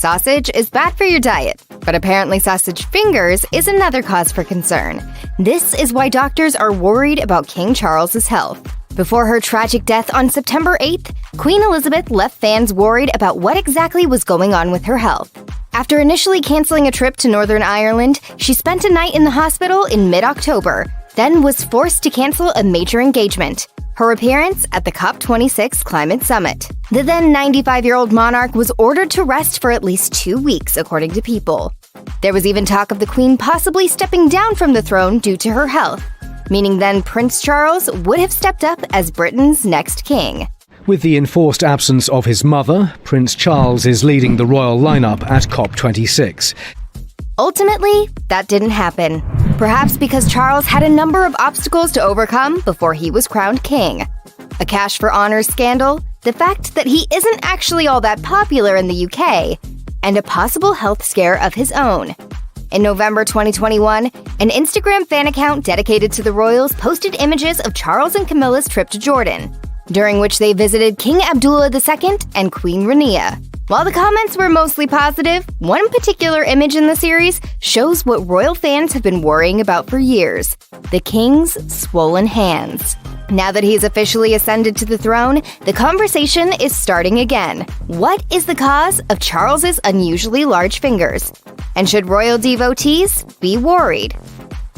Sausage is bad for your diet, but apparently sausage fingers is another cause for concern. This is why doctors are worried about King Charles's health. Before her tragic death on September 8th, Queen Elizabeth left fans worried about what exactly was going on with her health. After initially canceling a trip to Northern Ireland, she spent a night in the hospital in mid-October, then was forced to cancel a major engagement, her appearance at the COP26 climate summit. The then 95-year-old monarch was ordered to rest for at least 2 weeks, according to People. There was even talk of the Queen possibly stepping down from the throne due to her health, meaning then Prince Charles would have stepped up as Britain's next king. With the enforced absence of his mother, Prince Charles is leading the royal lineup at COP26. Ultimately, that didn't happen. Perhaps because Charles had a number of obstacles to overcome before he was crowned king. A cash for honors scandal, the fact that he isn't actually all that popular in the UK, and a possible health scare of his own. In November 2021, an Instagram fan account dedicated to the royals posted images of Charles and Camilla's trip to Jordan, during which they visited King Abdullah II and Queen Rania. While the comments were mostly positive, one particular image in the series shows what royal fans have been worrying about for years: the king's swollen hands. Now that he's officially ascended to the throne, the conversation is starting again. What is the cause of Charles's unusually large fingers? And should royal devotees be worried?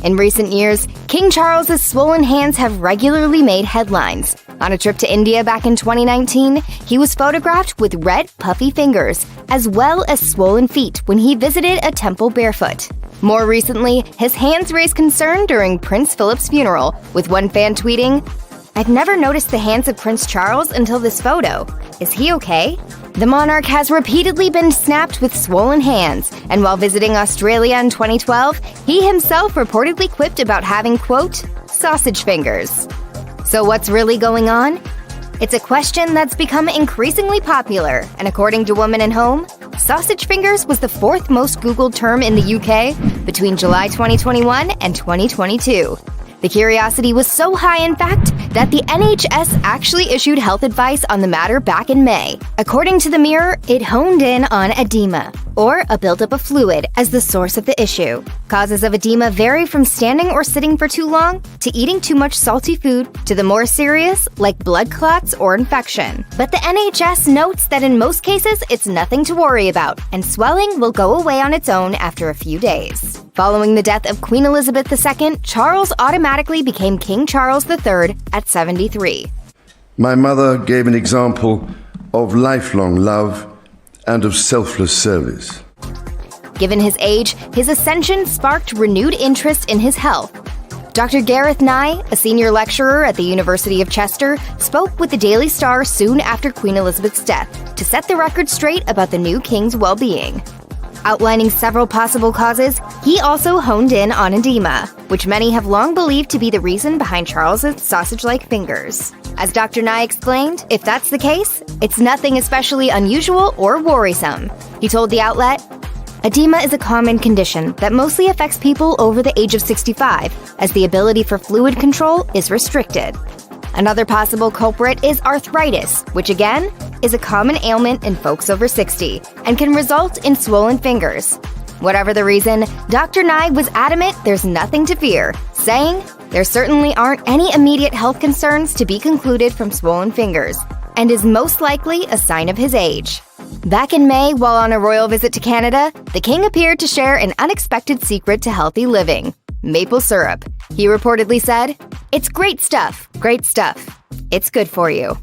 In recent years, King Charles's swollen hands have regularly made headlines. On a trip to India back in 2019, he was photographed with red, puffy fingers, as well as swollen feet when he visited a temple barefoot. More recently, his hands raised concern during Prince Philip's funeral, with one fan tweeting, "I've never noticed the hands of Prince Charles until this photo. Is he okay?" The monarch has repeatedly been snapped with swollen hands, and while visiting Australia in 2012, he himself reportedly quipped about having, quote, sausage fingers. So what's really going on? It's a question that's become increasingly popular, and according to Woman and Home, sausage fingers was the fourth most Googled term in the UK between July 2021 and 2022. The curiosity was so high, in fact, that the NHS actually issued health advice on the matter back in May. According to the Mirror, it honed in on edema, or a buildup of fluid, as the source of the issue. Causes of edema vary from standing or sitting for too long, to eating too much salty food, to the more serious, like blood clots or infection. But the NHS notes that in most cases, it's nothing to worry about, and swelling will go away on its own after a few days. Following the death of Queen Elizabeth II, Charles automatically became King Charles III at 73. My mother gave an example of lifelong love and of selfless service. Given his age, his ascension sparked renewed interest in his health. Dr. Gareth Nye, a senior lecturer at the University of Chester, spoke with the Daily Star soon after Queen Elizabeth's death to set the record straight about the new king's well-being. Outlining several possible causes, he also honed in on edema, which many have long believed to be the reason behind Charles's sausage-like fingers. As Dr. Nye explained, if that's the case, it's nothing especially unusual or worrisome. He told the outlet, "Edema is a common condition that mostly affects people over the age of 65, as the ability for fluid control is restricted. Another possible culprit is arthritis, which again is a common ailment in folks over 60 and can result in swollen fingers. Whatever the reason, Dr. Nye was adamant there's nothing to fear, saying there certainly aren't any immediate health concerns to be concluded from swollen fingers, and is most likely a sign of his age. Back in May, while on a royal visit to Canada, the king appeared to share an unexpected secret to healthy living: maple syrup. He reportedly said, "It's great stuff. It's good for you."